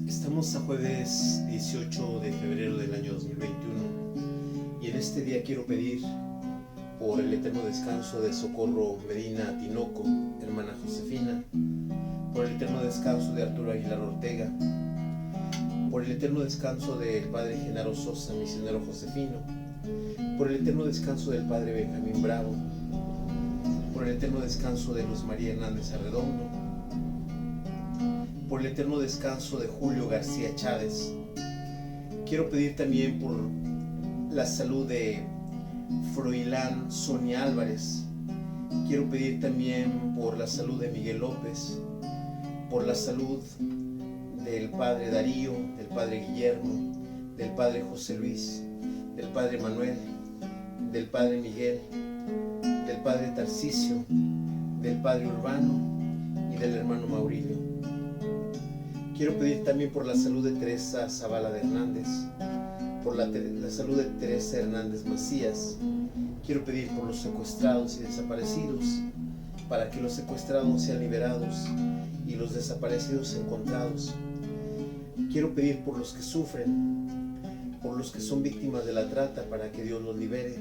Estamos a jueves 18 de febrero del año 2021 y en este día quiero pedir por el eterno descanso de Socorro Medina Tinoco, hermana Josefina, por el eterno descanso de Arturo Aguilar Ortega, por el eterno descanso del padre Genaro Sosa, misionero josefino, por el eterno descanso del padre Benjamín Bravo, por el eterno descanso de Luz María Hernández Arredondo, por el eterno descanso de Julio García Chávez. Quiero pedir también por la salud de Froilán Sonia Álvarez. Quiero pedir también por la salud de Miguel López, por la salud del padre Darío, del padre Guillermo, del padre José Luis, del padre Manuel, del padre Miguel, del padre Tarcisio, del padre Urbano y del hermano Maurilio. Quiero pedir también por la salud de Teresa Zavala de Hernández, por la salud de Teresa Hernández Macías. Quiero pedir por los secuestrados y desaparecidos, para que los secuestrados sean liberados y los desaparecidos encontrados. Quiero pedir por los que sufren, por los que son víctimas de la trata, para que Dios los libere,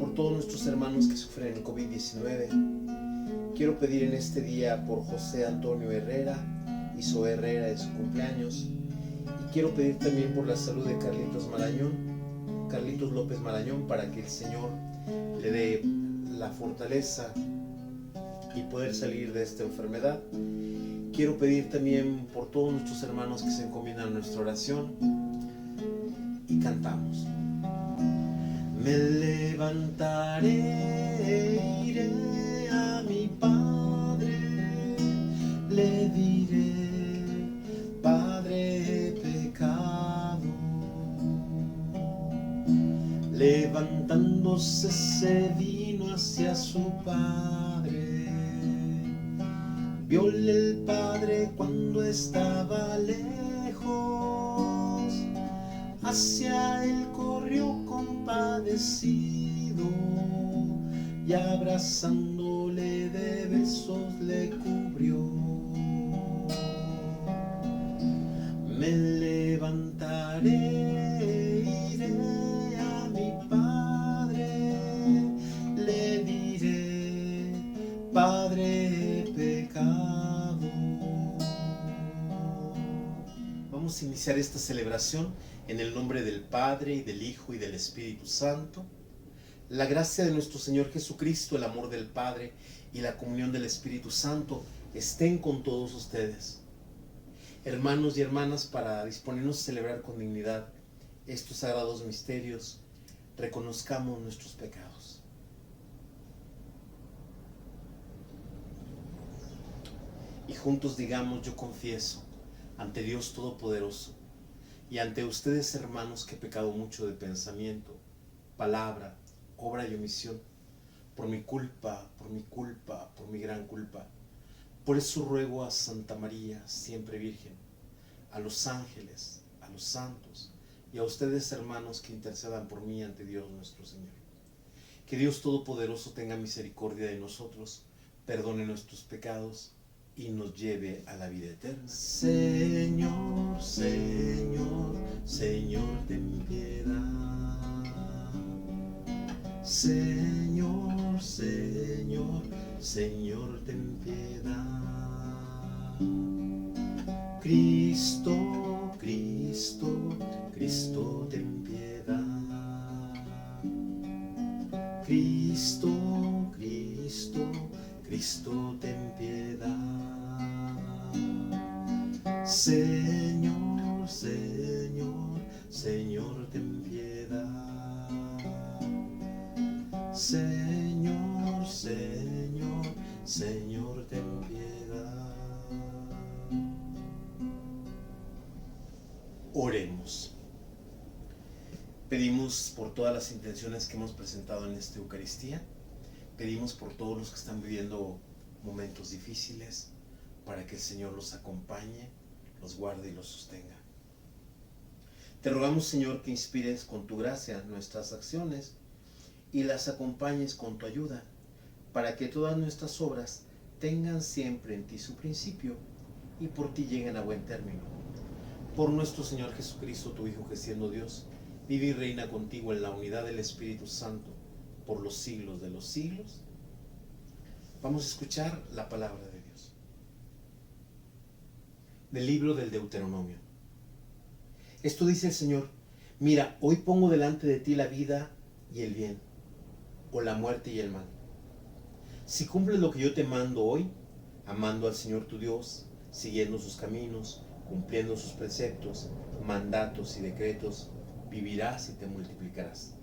por todos nuestros hermanos que sufren el COVID-19. Quiero pedir en este día por José Antonio Herrera y Zoe Herrera de su cumpleaños. Y quiero pedir también por la salud de Carlitos López Marañón, para que el Señor le dé la fortaleza y poder salir de esta enfermedad. Quiero pedir también por todos nuestros hermanos que se encomiendan a nuestra oración y cantamos. Me levantaré, iré a mi Padre, le diré: Padre, he pecado. Levantándose se vino hacia su Padre. Vióle el Padre cuando estaba lejos, hacia él corrió compadecido y abrazándole de besos le cubrió. Me levantaré, iré a mi Padre, le diré: Padre, he pecado. Vamos a iniciar esta celebración en el nombre del Padre, y del Hijo, y del Espíritu Santo. La gracia de nuestro Señor Jesucristo, el amor del Padre y la comunión del Espíritu Santo estén con todos ustedes. Hermanos y hermanas, para disponernos a celebrar con dignidad estos sagrados misterios, reconozcamos nuestros pecados. Y juntos digamos: yo confieso ante Dios Todopoderoso y ante ustedes, hermanos, que he pecado mucho de pensamiento, palabra, obra y omisión, por mi culpa, por mi gran culpa. Por eso ruego a Santa María, siempre Virgen, a los ángeles, a los santos y a ustedes, hermanos, que intercedan por mí ante Dios nuestro Señor. Que Dios Todopoderoso tenga misericordia de nosotros, perdone nuestros pecados y nos lleve a la vida eterna. Señor, Señor, Señor, ten piedad. Señor, Señor, Señor, ten piedad. Cristo, Cristo, Cristo, ten piedad. Cristo, Cristo, Cristo, ten piedad. Señor, Señor, Señor, ten piedad. Señor, Señor, Señor, ten piedad. Oremos. Pedimos por todas las intenciones que hemos presentado en esta Eucaristía. Pedimos por todos los que están viviendo momentos difíciles, para que el Señor los acompañe, los guarde y los sostenga. Te rogamos, Señor, que inspires con tu gracia nuestras acciones y las acompañes con tu ayuda, para que todas nuestras obras tengan siempre en ti su principio y por ti lleguen a buen término. Por nuestro Señor Jesucristo, tu Hijo, que siendo Dios, vive y reina contigo en la unidad del Espíritu Santo, por los siglos de los siglos. Vamos a escuchar la palabra de Dios. Del libro del Deuteronomio. Esto dice el Señor: mira, hoy pongo delante de ti la vida y el bien, o la muerte y el mal. Si cumples lo que yo te mando hoy, amando al Señor tu Dios, siguiendo sus caminos, cumpliendo sus preceptos, mandatos y decretos, vivirás y te multiplicarás.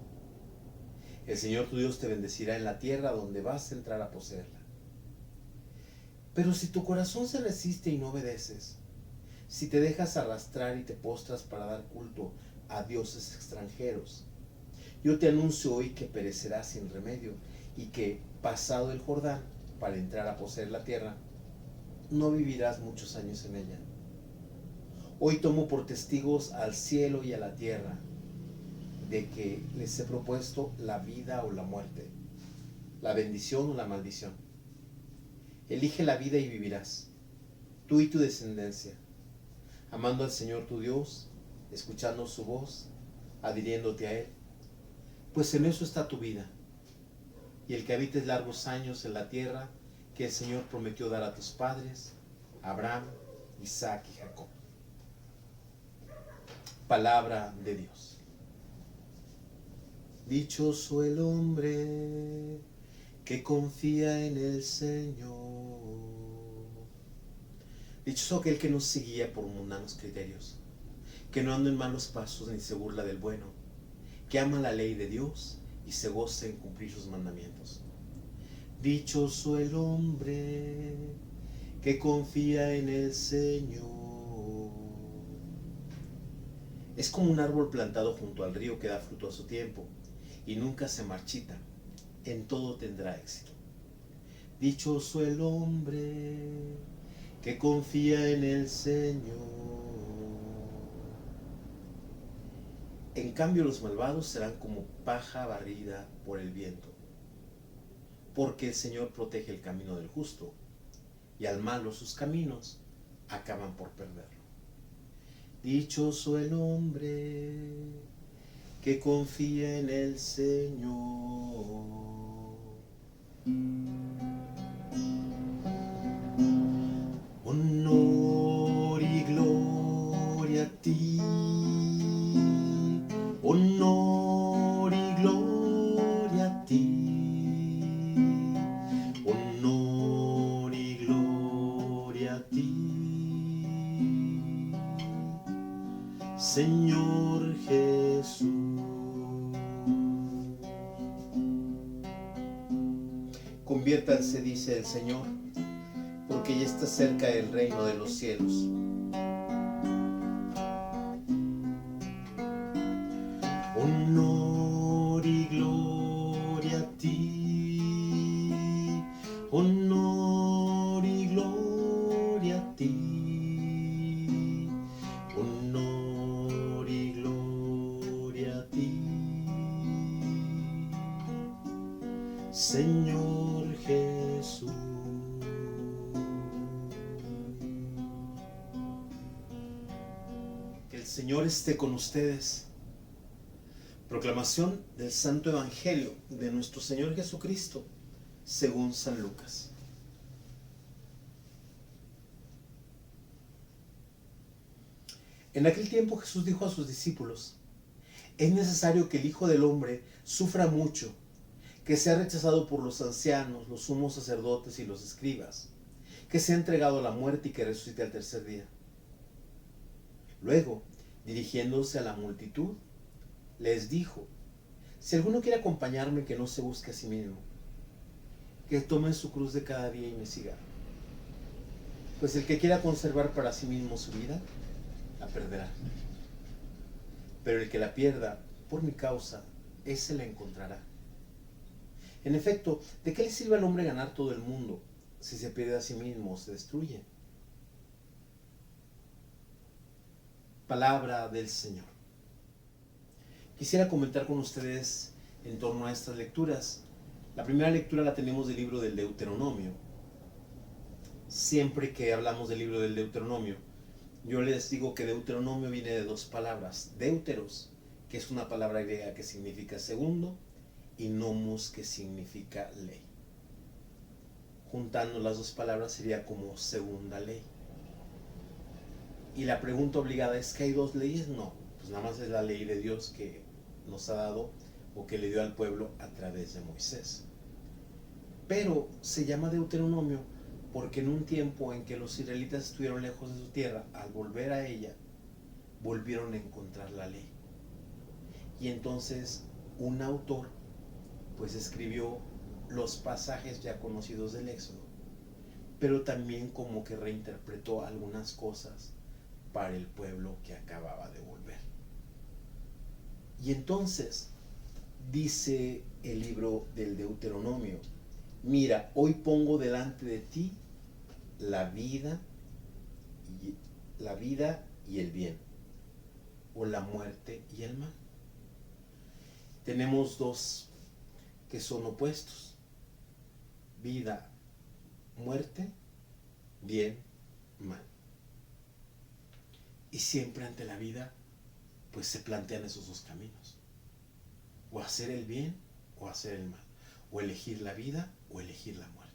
El Señor tu Dios te bendecirá en la tierra donde vas a entrar a poseerla. Pero si tu corazón se resiste y no obedeces, si te dejas arrastrar y te postras para dar culto a dioses extranjeros, yo te anuncio hoy que perecerás sin remedio y que, pasado el Jordán para entrar a poseer la tierra, no vivirás muchos años en ella. Hoy tomo por testigos al cielo y a la tierra de que les he propuesto la vida o la muerte, la bendición o la maldición. Elige la vida y vivirás, tú y tu descendencia, amando al Señor tu Dios, escuchando su voz, adhiriéndote a Él, pues en eso está tu vida, y el que habites largos años en la tierra que el Señor prometió dar a tus padres, Abraham, Isaac y Jacob. Palabra de Dios. Dichoso el hombre que confía en el Señor. Dichoso aquel que no se guía por mundanos criterios, que no anda en malos pasos ni se burla del bueno, que ama la ley de Dios y se goza en cumplir sus mandamientos. Dichoso el hombre que confía en el Señor. Es como un árbol plantado junto al río que da fruto a su tiempo y nunca se marchita, en todo tendrá éxito. Dichoso el hombre que confía en el Señor. En cambio, los malvados serán como paja barrida por el viento, porque el Señor protege el camino del justo, y al malo sus caminos acaban por perderlo. Dichoso el hombre que confía en el Señor. Honor y gloria a ti. Honor y gloria a ti. Honor y gloria a ti, Señor Jesús. Conviértanse, dice el Señor, porque ya está cerca el reino de los cielos. Honor y gloria a ti, honor y gloria a ti, honor y gloria a ti, Señor Jesús. Que el Señor esté con ustedes. Proclamación del Santo Evangelio de nuestro Señor Jesucristo según San Lucas. En aquel tiempo Jesús dijo a sus discípulos: es necesario que el Hijo del Hombre sufra mucho, que sea rechazado por los ancianos, los sumos sacerdotes y los escribas, que sea entregado a la muerte y que resucite al tercer día. Luego, dirigiéndose a la multitud, les dijo: si alguno quiere acompañarme, que no se busque a sí mismo, que tome su cruz de cada día y me siga. Pues el que quiera conservar para sí mismo su vida, la perderá. Pero el que la pierda por mi causa, ese la encontrará. En efecto, ¿de qué le sirve al hombre ganar todo el mundo si se pierde a sí mismo o se destruye? Palabra del Señor. Quisiera comentar con ustedes en torno a estas lecturas. La primera lectura la tenemos del libro del Deuteronomio. Siempre que hablamos del libro del Deuteronomio, yo les digo que Deuteronomio viene de dos palabras: deuteros, que es una palabra griega que significa segundo, y nomos, que significa ley. Juntando las dos palabras sería como segunda ley. Y la pregunta obligada es: ¿que hay dos leyes? No, pues nada más es la ley de Dios que nos ha dado, o que le dio al pueblo a través de Moisés. Pero se llama Deuteronomio porque en un tiempo en que los israelitas estuvieron lejos de su tierra, al volver a ella, volvieron a encontrar la ley. Y entonces un autor pues escribió los pasajes ya conocidos del Éxodo, pero también como que reinterpretó algunas cosas para el pueblo que acababa de volver. Y entonces dice el libro del Deuteronomio: mira, hoy pongo delante de ti la vida y el bien, o la muerte y el mal. Tenemos dos que son opuestos: vida, muerte, bien, mal. Y siempre ante la vida pues se plantean esos dos caminos: o hacer el bien o hacer el mal, o elegir la vida o elegir la muerte.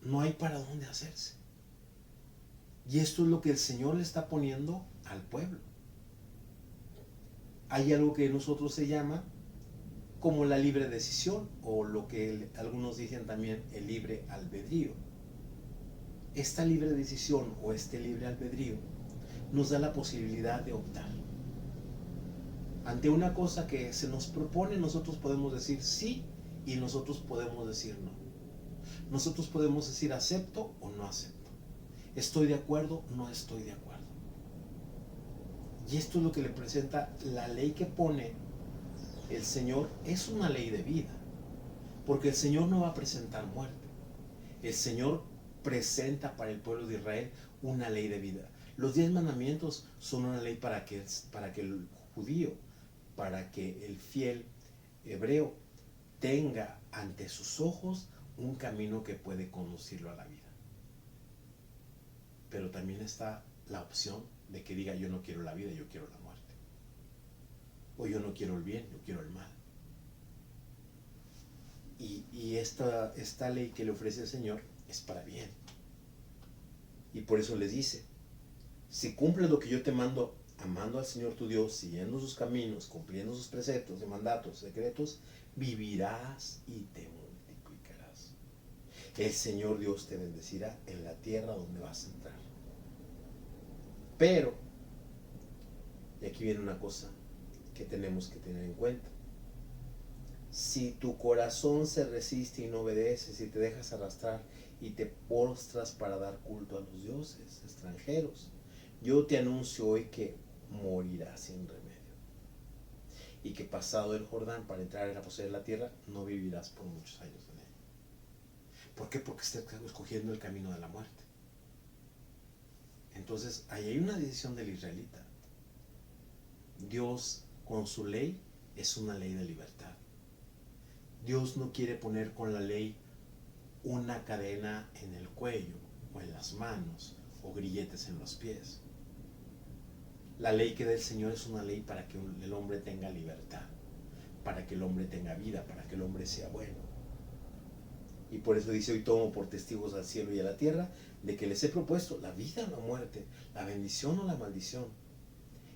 No hay para dónde hacerse. Y esto es lo que el Señor le está poniendo al pueblo. Hay algo que nosotros se llama como la libre decisión, o lo que algunos dicen también el libre albedrío. Esta libre decisión o este libre albedrío nos da la posibilidad de optar. Ante una cosa que se nos propone, nosotros podemos decir sí y nosotros podemos decir no. Nosotros podemos decir acepto o no acepto. Estoy de acuerdo, no estoy de acuerdo. Y esto es lo que le presenta la ley que pone el Señor. Es una ley de vida, porque el Señor no va a presentar muerte. El Señor presenta para el pueblo de Israel una ley de vida. Los 10 mandamientos son una ley para que el judío, para que el fiel hebreo tenga ante sus ojos un camino que puede conducirlo a la vida. Pero también está la opción de que diga: yo no quiero la vida, yo quiero la muerte. O yo no quiero el bien, yo quiero el mal. Y esta ley que le ofrece el Señor es para bien. Y por eso les dice: si cumples lo que yo te mando, amando al Señor tu Dios, siguiendo sus caminos, cumpliendo sus preceptos, mandatos, decretos, vivirás y te multiplicarás. El Señor Dios te bendecirá en la tierra donde vas a entrar. Pero, y aquí viene una cosa que tenemos que tener en cuenta: si tu corazón se resiste y no obedeces, y te dejas arrastrar y te postras para dar culto a los dioses extranjeros, yo te anuncio hoy que morirás sin remedio, y que pasado el Jordán para entrar a poseer la tierra, no vivirás por muchos años en ella. ¿Por qué? Porque estás escogiendo el camino de la muerte. Entonces, ahí hay una decisión del israelita. Dios, con su ley, es una ley de libertad. Dios no quiere poner con la ley una cadena en el cuello, o en las manos, o grilletes en los pies. La ley que da el Señor es una ley para que el hombre tenga libertad, para que el hombre tenga vida, para que el hombre sea bueno. Y por eso dice: hoy tomo por testigos al cielo y a la tierra de que les he propuesto la vida o la muerte, la bendición o la maldición.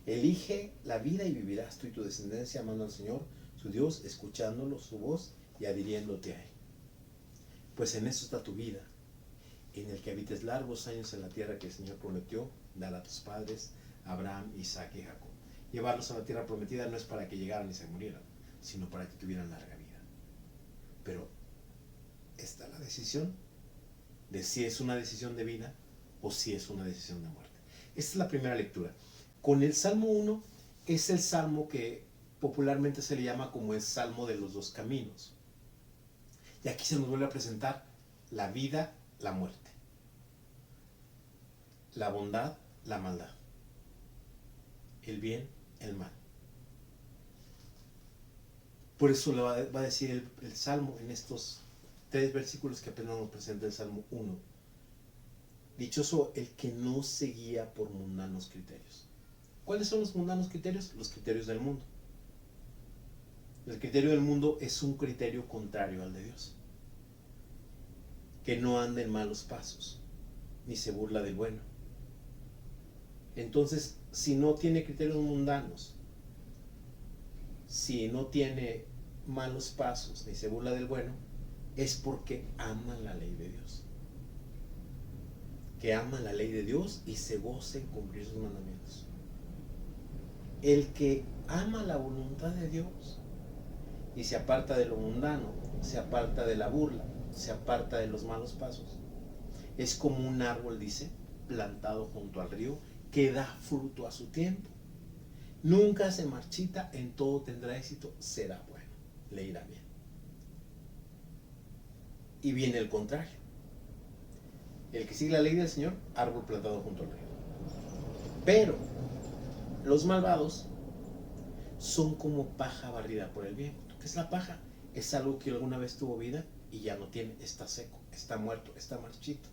Elige la vida y vivirás tú y tu descendencia, amando al Señor su Dios, escuchándolo su voz y adhiriéndote a Él. Pues en eso está tu vida, en el que habites largos años en la tierra que el Señor prometió dar a tus padres, Abraham, Isaac y Jacob. Llevarlos a la tierra prometida no es para que llegaran y se murieran, sino para que tuvieran larga vida. Pero está la decisión de si es una decisión de vida o si es una decisión de muerte. Esta es la primera lectura. Con el Salmo 1 es el salmo que popularmente se le llama como el Salmo de los dos caminos. Y aquí se nos vuelve a presentar la vida, la muerte, la bondad, la maldad, el bien, el mal. Por eso le va a decir el Salmo en estos 3 versículos que apenas nos presenta el Salmo 1. Dichoso el que no se guía por mundanos criterios. ¿Cuáles son los mundanos criterios? Los criterios del mundo. El criterio del mundo es un criterio contrario al de Dios, que no anda en malos pasos, ni se burla del bueno. Entonces, si no tiene criterios mundanos, si no tiene malos pasos, ni se burla del bueno, es porque ama la ley de Dios. Que ama la ley de Dios y se goza en cumplir sus mandamientos. El que ama la voluntad de Dios y se aparta de lo mundano, se aparta de la burla, se aparta de los malos pasos, es como un árbol, dice, plantado junto al río, que da fruto a su tiempo. Nunca se marchita, en todo tendrá éxito, será bueno, le irá bien. Y viene el contrario. El que sigue la ley del Señor, árbol plantado junto al río. Pero los malvados son como paja barrida por el viento. ¿Qué es la paja? Es algo que alguna vez tuvo vida y ya no tiene, está seco, está muerto, está marchito.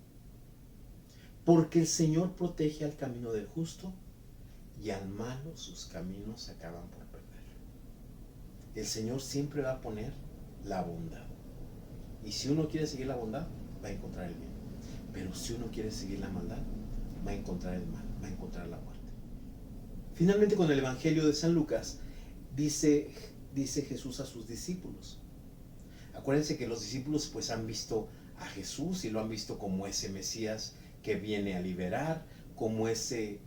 Porque el Señor protege al camino del justo y al malo sus caminos se acaban por perder. El Señor siempre va a poner la bondad. Y si uno quiere seguir la bondad, va a encontrar el bien. Pero si uno quiere seguir la maldad, va a encontrar el mal, va a encontrar la muerte. Finalmente, con el Evangelio de San Lucas, dice Jesús a sus discípulos. Acuérdense que los discípulos pues han visto a Jesús y lo han visto como ese Mesías que viene a liberar, como ese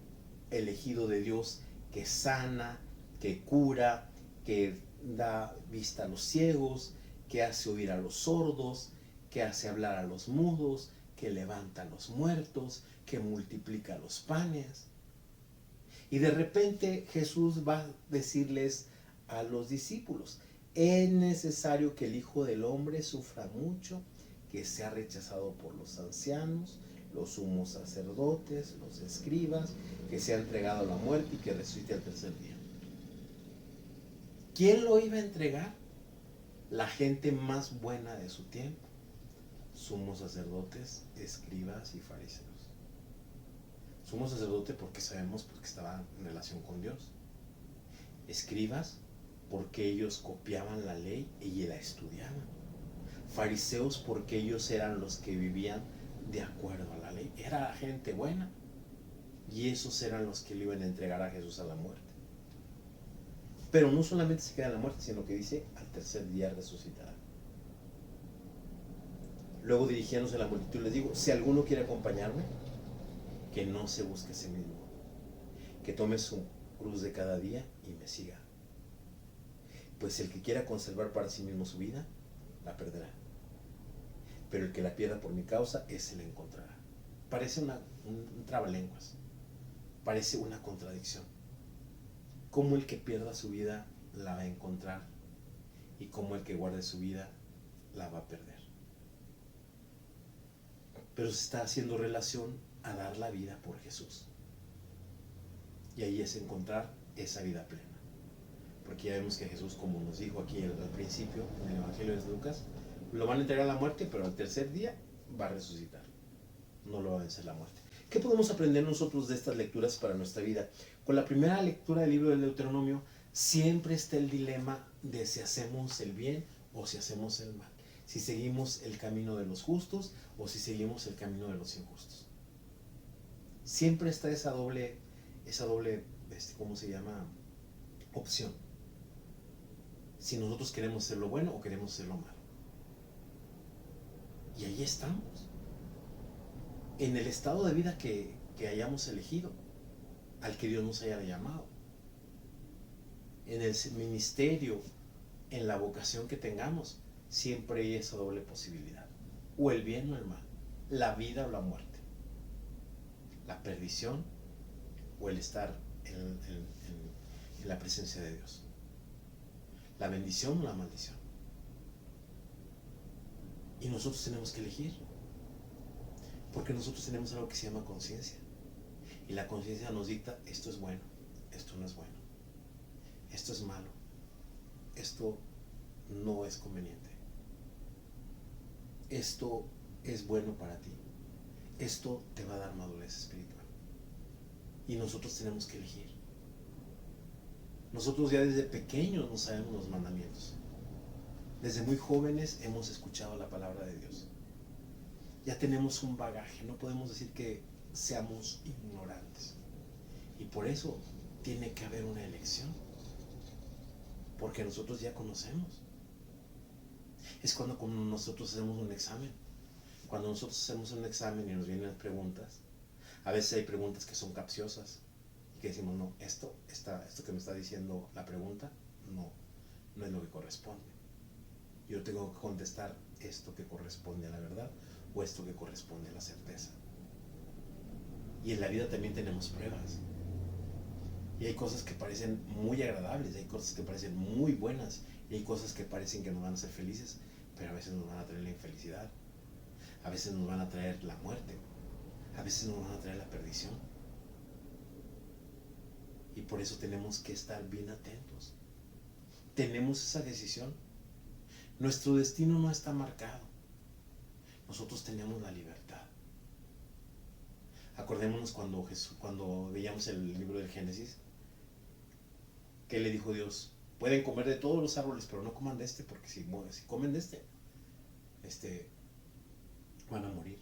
elegido de Dios que sana, que cura, que da vista a los ciegos, que hace oír a los sordos, que hace hablar a los mudos, que levanta a los muertos, que multiplica los panes. Y de repente Jesús va a decirles a los discípulos: es necesario que el Hijo del Hombre sufra mucho, que sea rechazado por los ancianos, los sumos sacerdotes, los escribas, que sea entregado a la muerte y que resucite al tercer día. ¿Quién lo iba a entregar? La gente más buena de su tiempo: sumos sacerdotes, escribas y fariseos. Sumo sacerdote porque sabemos que estaba en relación con Dios. Escribas porque ellos copiaban la ley y la estudiaban. Fariseos porque ellos eran los que vivían de acuerdo a la ley. Era gente buena. Y esos eran los que le iban a entregar a Jesús a la muerte. Pero no solamente se queda en la muerte, sino que dice: al tercer día resucitará. Luego, dirigiéndose a la multitud, les digo: si alguno quiere acompañarme, que no se busque a sí mismo, que tome su cruz de cada día y me siga. Pues el que quiera conservar para sí mismo su vida, la perderá. Pero el que la pierda por mi causa, ese la encontrará. Parece un trabalenguas, parece una contradicción. Cómo el que pierda su vida la va a encontrar y cómo el que guarde su vida la va a perder. Pero se está haciendo relación a dar la vida por Jesús. Y ahí es encontrar esa vida plena. Porque ya vemos que Jesús, como nos dijo aquí al principio en el Evangelio de Lucas, lo van a entregar a la muerte, pero al tercer día va a resucitar. No lo va a vencer la muerte. ¿Qué podemos aprender nosotros de estas lecturas para nuestra vida? Con la primera lectura del libro del Deuteronomio siempre está el dilema de si hacemos el bien o si hacemos el mal. Si seguimos el camino de los justos o si seguimos el camino de los injustos. Siempre está esa doble, ¿cómo se llama? Opción. Si nosotros queremos hacer lo bueno o queremos hacer lo malo. Y ahí estamos. En el estado de vida que hayamos elegido, al que Dios nos haya llamado. En el ministerio, en la vocación que tengamos, siempre hay esa doble posibilidad. O el bien o el mal. La vida o la muerte. La perdición o el estar en la presencia de Dios. La bendición o la maldición. Y nosotros tenemos que elegir. Porque nosotros tenemos algo que se llama conciencia. Y la conciencia nos dicta: esto es bueno, esto no es bueno. Esto es malo. Esto no es conveniente. Esto es bueno para ti. Esto te va a dar madurez espiritual. Y nosotros tenemos que elegir. Nosotros ya desde pequeños no sabemos los mandamientos. Desde muy jóvenes hemos escuchado la palabra de Dios. Ya tenemos un bagaje, no podemos decir que seamos ignorantes. Y por eso tiene que haber una elección. Porque nosotros ya conocemos. Es cuando nosotros hacemos un examen. Cuando nosotros hacemos un examen y nos vienen preguntas, a veces hay preguntas que son capciosas y que decimos, no, esto que me está diciendo la pregunta, no es lo que corresponde. Yo tengo que contestar esto que corresponde a la verdad o esto que corresponde a la certeza. Y en la vida también tenemos pruebas. Y hay cosas que parecen muy agradables, hay cosas que parecen muy buenas, y hay cosas que parecen que nos van a hacer felices, pero a veces nos van a traer la infelicidad, a veces nos van a traer la muerte, a veces nos van a traer la perdición. Y por eso tenemos que estar bien atentos. Tenemos esa decisión. Nuestro destino no está marcado. Nosotros tenemos la libertad. Acordémonos cuando veíamos el libro del Génesis, que le dijo Dios, pueden comer de todos los árboles, pero no coman de este, porque si comen de este, van a morir.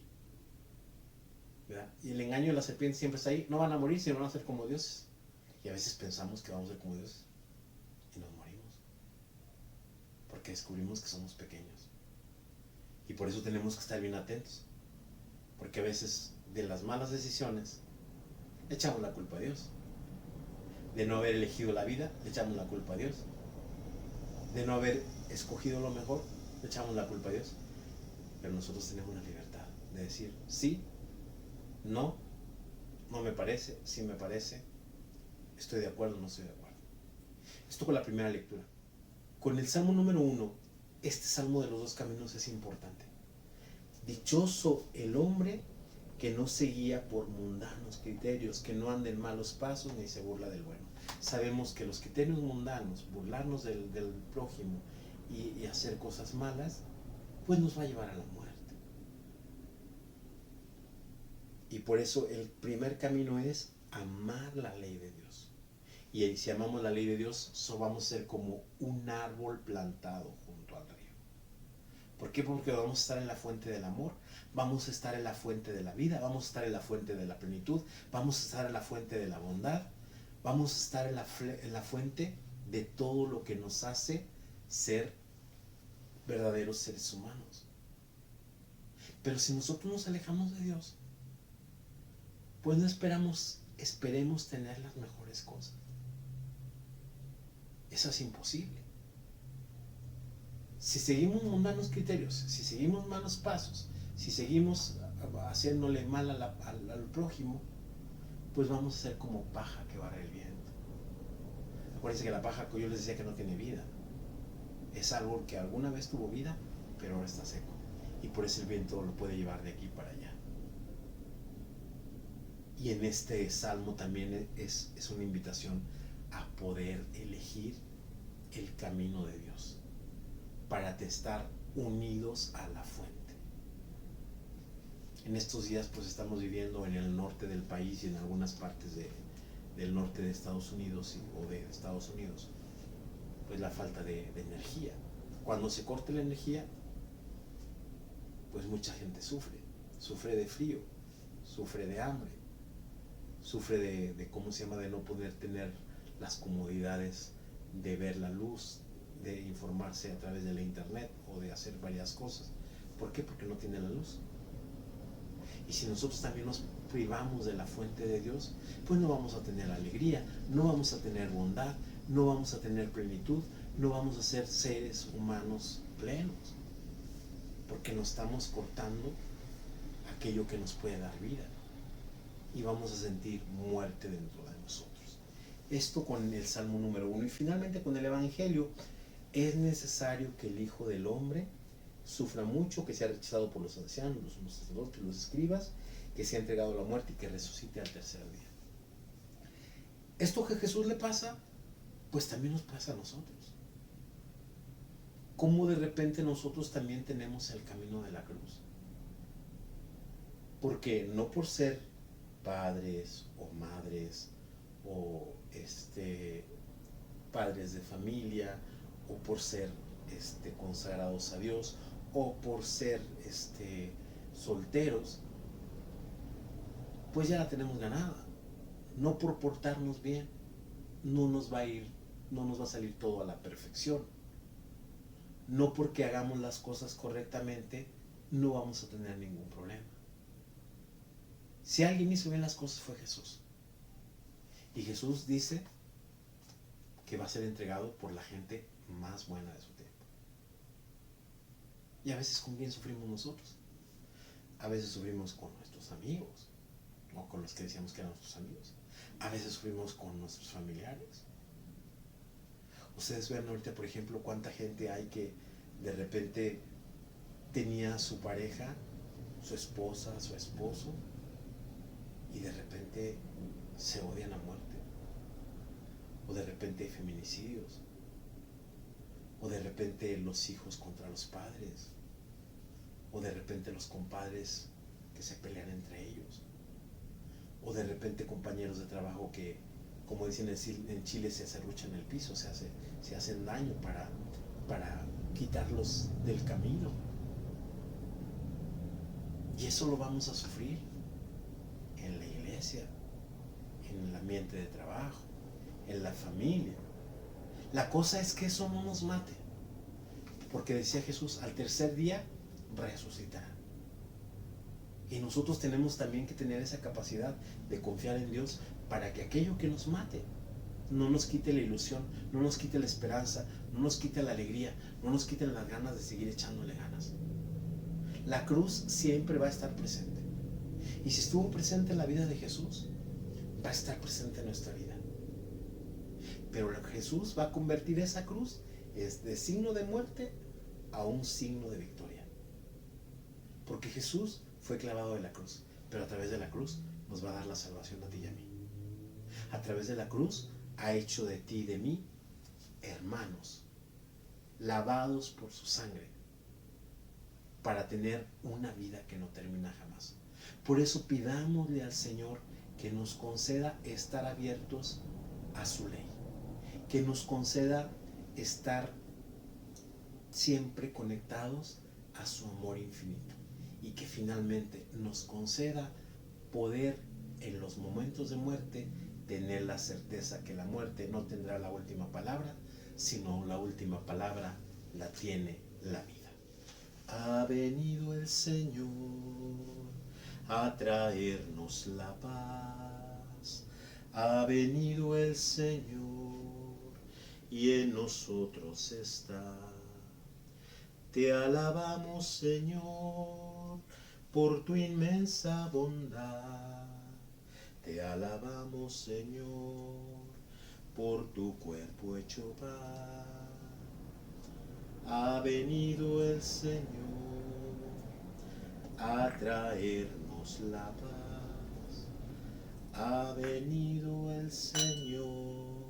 ¿Verdad? Y el engaño de la serpiente siempre está ahí, no van a morir, sino van a ser como dioses. Y a veces pensamos que vamos a ser como dioses y nos morimos, porque descubrimos que somos pequeños. Y por eso tenemos que estar bien atentos, porque a veces de las malas decisiones le echamos la culpa a Dios. De no haber elegido la vida, le echamos la culpa a Dios. De no haber escogido lo mejor, le echamos la culpa a Dios. Pero nosotros tenemos la libertad de decir sí, no me parece, sí me parece, estoy de acuerdo, no estoy de acuerdo. Esto con la primera lectura. Con el Salmo número 1, este Salmo de los dos caminos es importante. Dichoso el hombre que no se guía por mundanos criterios, que no anda en malos pasos ni se burla del bueno. Sabemos que los criterios mundanos, burlarnos del prójimo y hacer cosas malas, pues nos va a llevar a la muerte. Y por eso el primer camino es amar la ley de Dios. Y si amamos la ley de Dios, vamos a ser como un árbol plantado junto al río. ¿Por qué? Porque vamos a estar en la fuente del amor, vamos a estar en la fuente de la vida, vamos a estar en la fuente de la plenitud, vamos a estar en la fuente de la bondad, vamos a estar en la fuente de todo lo que nos hace ser verdaderos seres humanos. Pero si nosotros nos alejamos de Dios, pues no esperemos tener las mejores cosas. Eso es imposible. Si seguimos mundanos criterios, si seguimos malos pasos, si seguimos haciéndole mal al prójimo, pues vamos a ser como paja que barre el viento. Acuérdense que la paja, que yo les decía, que no tiene vida, es algo que alguna vez tuvo vida, pero ahora está seco, y por eso el viento lo puede llevar de aquí para allá. Y en este salmo también es una invitación a poder elegir el camino de Dios, para estar unidos a la fuente. En estos días pues estamos viviendo en el norte del país y en algunas partes del norte de Estados Unidos o de Estados Unidos, pues la falta de energía. Cuando se corta la energía, pues mucha gente sufre de frío, sufre de hambre, sufre de no poder tener las comodidades de ver la luz, de informarse a través de la internet o de hacer varias cosas. ¿Por qué? Porque no tiene la luz. Y si nosotros también nos privamos de la fuente de Dios, pues no vamos a tener alegría, no vamos a tener bondad, no vamos a tener plenitud, no vamos a ser seres humanos plenos, porque nos estamos cortando aquello que nos puede dar vida y vamos a sentir muerte dentro de nosotros. Esto con el Salmo número 1. Y finalmente con el Evangelio: es necesario que el Hijo del Hombre sufra mucho, que sea rechazado por los ancianos, los sacerdotes, los escribas, que sea entregado a la muerte y que resucite al tercer día. Esto que a Jesús le pasa, pues también nos pasa a nosotros. ¿Cómo de repente nosotros también tenemos el camino de la cruz? Porque no por ser padres o madres o padres de familia o por ser consagrados a Dios o por ser solteros, pues ya la tenemos ganada. No por portarnos bien, no nos va a salir todo a la perfección. No porque hagamos las cosas correctamente, no vamos a tener ningún problema. Si alguien hizo bien las cosas fue Jesús. Y Jesús dice que va a ser entregado por la gente más buena de su tiempo. Y a veces, ¿con quién sufrimos nosotros? A veces sufrimos con nuestros amigos, o con los que decíamos que eran nuestros amigos. A veces sufrimos con nuestros familiares. Ustedes vean ahorita, por ejemplo, cuánta gente hay que de repente tenía a su pareja, su esposa, su esposo, y de repente se odian a muerte. O de repente hay feminicidios. O de repente los hijos contra los padres. O de repente los compadres que se pelean entre ellos. O de repente compañeros de trabajo que, como dicen en Chile, se acerruchan el piso, se hacen daño para quitarlos del camino. Y eso lo vamos a sufrir en la iglesia, en el ambiente de trabajo, en la familia. La cosa es que eso no nos mate, porque decía Jesús, al tercer día resucitará. Y nosotros tenemos también que tener esa capacidad de confiar en Dios para que aquello que nos mate no nos quite la ilusión, no nos quite la esperanza, no nos quite la alegría, no nos quiten las ganas de seguir echándole ganas. La cruz siempre va a estar presente. Y si estuvo presente en la vida de Jesús, va a estar presente en nuestra vida. Pero Jesús va a convertir esa cruz de signo de muerte a un signo de victoria. Porque Jesús fue clavado de la cruz, pero a través de la cruz nos va a dar la salvación a ti y a mí. A través de la cruz ha hecho de ti y de mí hermanos, lavados por su sangre, para tener una vida que no termina jamás. Por eso pidámosle al Señor que nos conceda estar abiertos a su ley, que nos conceda estar siempre conectados a su amor infinito, y que finalmente nos conceda poder en los momentos de muerte tener la certeza que la muerte no tendrá la última palabra, sino la última palabra la tiene la vida. Ha venido el Señor a traernos la paz. Ha venido el Señor y en nosotros está. Te alabamos, Señor, por tu inmensa bondad. Te alabamos, Señor, por tu cuerpo hecho pan. Ha venido el Señor a traernos la paz. Ha venido el Señor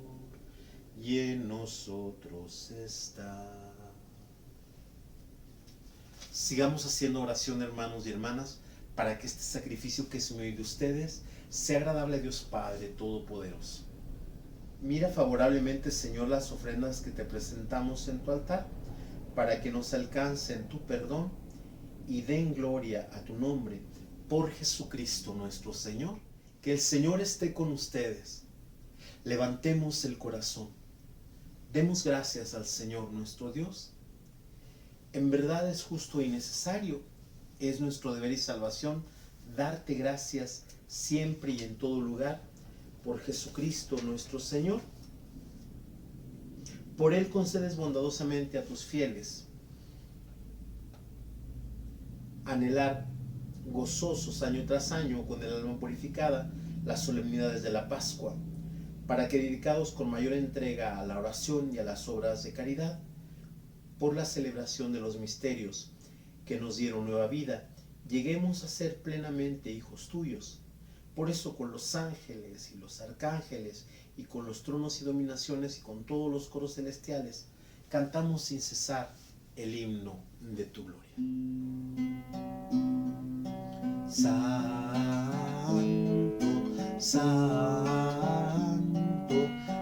y en nosotros está. Sigamos haciendo oración, hermanos y hermanas, para que este sacrificio que es mío y de ustedes sea agradable a Dios Padre Todopoderoso. Mira favorablemente, Señor, las ofrendas que te presentamos en tu altar, para que nos alcancen tu perdón y den gloria a tu nombre, por Jesucristo nuestro Señor. Que el Señor esté con ustedes. Levantemos el corazón. Demos gracias al Señor nuestro Dios. En verdad es justo y necesario, es nuestro deber y salvación, darte gracias siempre y en todo lugar, por Jesucristo nuestro Señor. Por Él concedes bondadosamente a tus fieles anhelar gozosos año tras año, con el alma purificada, las solemnidades de la Pascua, para que, dedicados con mayor entrega a la oración y a las obras de caridad, por la celebración de los misterios que nos dieron nueva vida, lleguemos a ser plenamente hijos tuyos. Por eso, con los ángeles y los arcángeles, y con los tronos y dominaciones, y con todos los coros celestiales, cantamos sin cesar el himno de tu gloria. Santo, santo,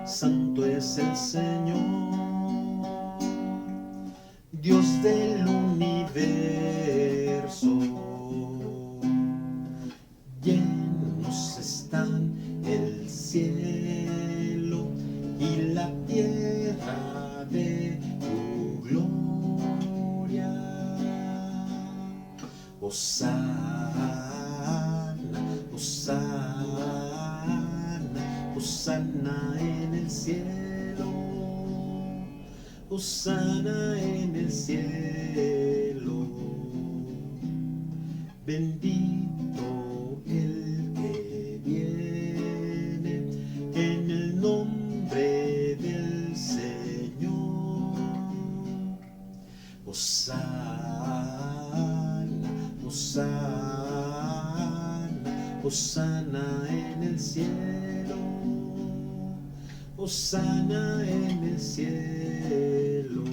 santo es el Señor, Dios del universo. Llenos están el cielo y la tierra de tu gloria. Hosana, Hosana, Hosana en el cielo, Hosana en el cielo. Bendito el que viene en el nombre del Señor. Hosana, Hosana, Hosana en el cielo, Hosana en el cielo.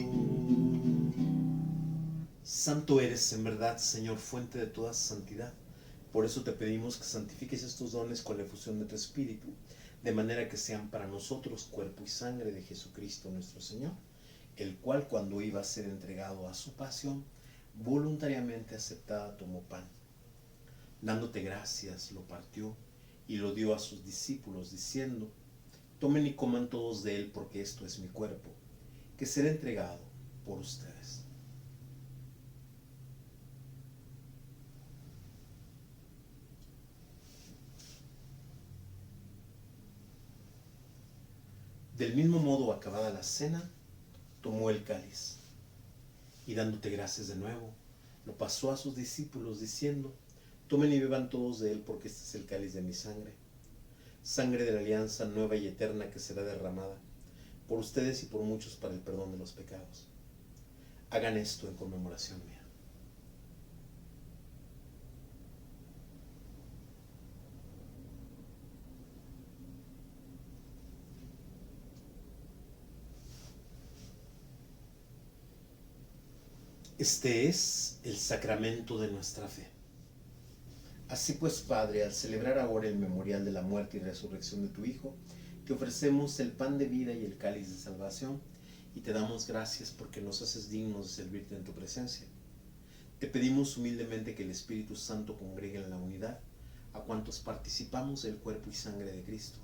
Santo eres en verdad, Señor, fuente de toda santidad. Por eso te pedimos que santifiques estos dones con la efusión de tu Espíritu, de manera que sean para nosotros cuerpo y sangre de Jesucristo nuestro Señor, el cual, cuando iba a ser entregado a su pasión, voluntariamente aceptada tomó pan. Dándote gracias, lo partió y lo dio a sus discípulos, diciendo: tomen y coman todos de él, porque esto es mi cuerpo, que será entregado por ustedes. Del mismo modo, acabada la cena, tomó el cáliz y, dándote gracias de nuevo, lo pasó a sus discípulos, diciendo: tomen y beban todos de él, porque este es el cáliz de mi sangre, sangre de la alianza nueva y eterna, que será derramada por ustedes y por muchos para el perdón de los pecados. Hagan esto en conmemoración mía. Este es el sacramento de nuestra fe. Así pues, Padre, al celebrar ahora el memorial de la muerte y resurrección de tu Hijo, te ofrecemos el pan de vida y el cáliz de salvación, y te damos gracias porque nos haces dignos de servirte en tu presencia. Te pedimos humildemente que el Espíritu Santo congregue en la unidad a cuantos participamos del cuerpo y sangre de Cristo.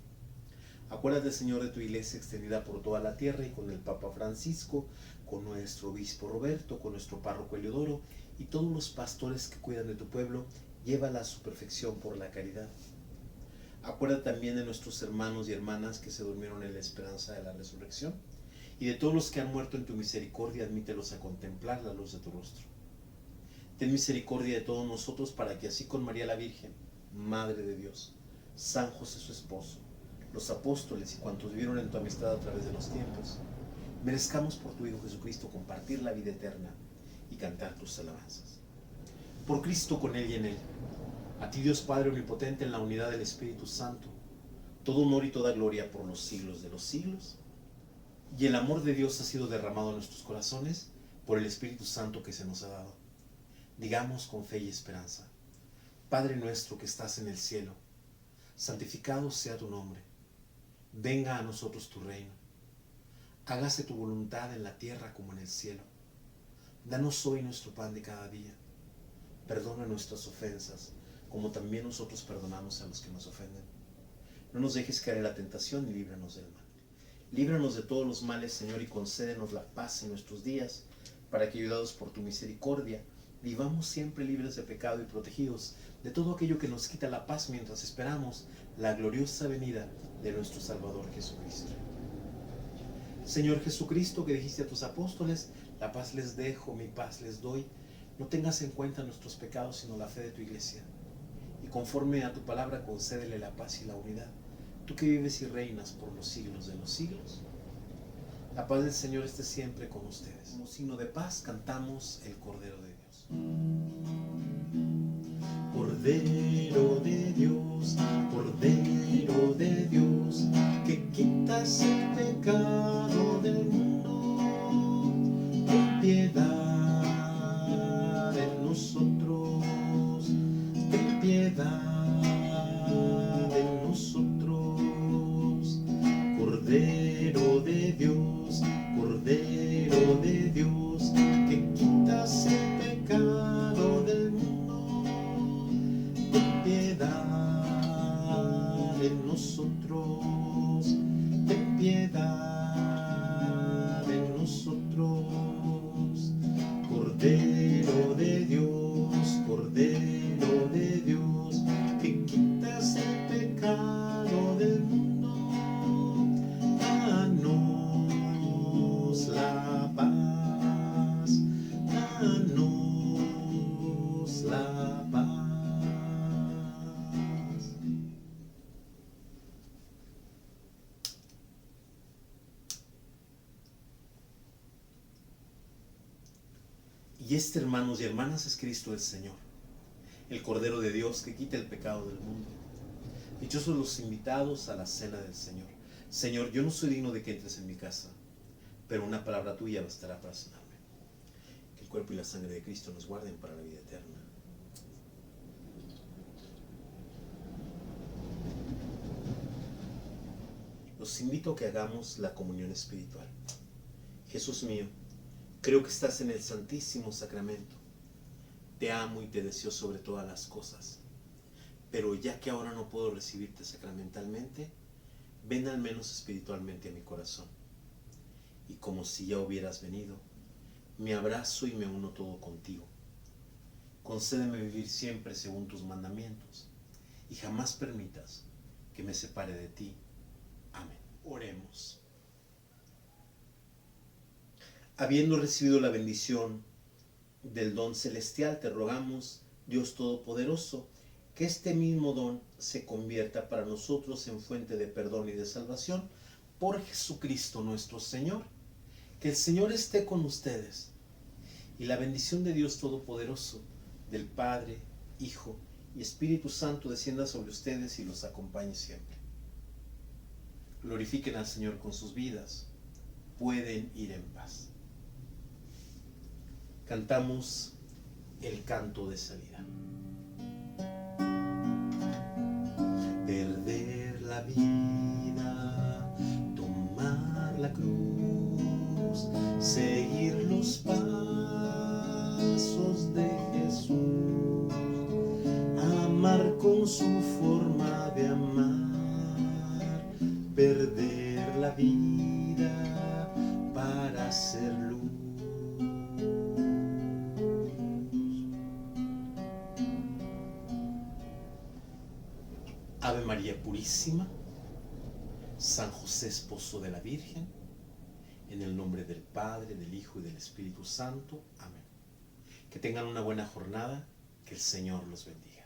Acuérdate, Señor, de tu iglesia extendida por toda la tierra, y con el Papa Francisco, con nuestro obispo Roberto, con nuestro párroco Eliodoro y todos los pastores que cuidan de tu pueblo, llévala a su perfección por la caridad. Acuérdate también de nuestros hermanos y hermanas que se durmieron en la esperanza de la resurrección, y de todos los que han muerto en tu misericordia, admítelos a contemplar la luz de tu rostro. Ten misericordia de todos nosotros, para que así con María la Virgen, Madre de Dios, San José su esposo, los apóstoles y cuantos vivieron en tu amistad a través de los tiempos, merezcamos por tu Hijo Jesucristo compartir la vida eterna y cantar tus alabanzas. Por Cristo, con Él y en Él, a ti, Dios Padre omnipotente, en la unidad del Espíritu Santo, todo honor y toda gloria por los siglos de los siglos. Y el amor de Dios ha sido derramado en nuestros corazones por el Espíritu Santo que se nos ha dado. Digamos con fe y esperanza: Padre nuestro que estás en el cielo, santificado sea tu nombre. Venga a nosotros tu reino. Hágase tu voluntad en la tierra como en el cielo. Danos hoy nuestro pan de cada día. Perdona nuestras ofensas, como también nosotros perdonamos a los que nos ofenden. No nos dejes caer en la tentación, y líbranos del mal. Líbranos de todos los males, Señor, y concédenos la paz en nuestros días, para que, ayudados por tu misericordia, vivamos siempre libres de pecado y protegidos de todo aquello que nos quita la paz, mientras esperamos la gloriosa venida de nuestro Salvador Jesucristo. Señor Jesucristo, que dijiste a tus apóstoles: la paz les dejo, mi paz les doy, no tengas en cuenta nuestros pecados, sino la fe de tu iglesia, y conforme a tu palabra concédele la paz y la unidad, tú que vives y reinas por los siglos de los siglos. La paz del Señor esté siempre con ustedes. Como signo de paz cantamos el Cordero de Dios. Cordero de Dios, Cordero de Dios, que quitas el pecado del mundo, ten piedad de nosotros, ten piedad de nosotros. Cordero de Dios, Cordero de Dios, que quitas el pecado del mundo. Ten piedad de nosotros, ten piedad de nosotros. Cordero de Dios, Cordero de Dios, que quitas el pecado del mundo. Danos la paz, danos la paz. Y este, hermanos y hermanas, es Cristo el Señor, el Cordero de Dios que quita el pecado del mundo. Dichosos los invitados a la cena del Señor. Señor, yo no soy digno de que entres en mi casa, pero una palabra tuya bastará para sanarme. Que el cuerpo y la sangre de Cristo nos guarden para la vida eterna. Los invito a que hagamos la comunión espiritual. Jesús mío, creo que estás en el Santísimo Sacramento. Te amo y te deseo sobre todas las cosas. Pero ya que ahora no puedo recibirte sacramentalmente, ven al menos espiritualmente a mi corazón. Y como si ya hubieras venido, me abrazo y me uno todo contigo. Concédeme vivir siempre según tus mandamientos y jamás permitas que me separe de ti. Amén. Oremos. Habiendo recibido la bendición del don celestial, te rogamos, Dios Todopoderoso, que este mismo don se convierta para nosotros en fuente de perdón y de salvación por Jesucristo nuestro Señor. Que el Señor esté con ustedes y la bendición de Dios Todopoderoso, del Padre, Hijo y Espíritu Santo descienda sobre ustedes y los acompañe siempre. Glorifiquen al Señor con sus vidas. Pueden ir en paz. Cantamos el canto de salida. Perder la vida, tomar la cruz, seguir los pasos de Jesús, amar con su forma de amar, perder la vida para ser luz. Ave María Purísima, San José Esposo de la Virgen, en el nombre del Padre, del Hijo y del Espíritu Santo. Amén. Que tengan una buena jornada, que el Señor los bendiga.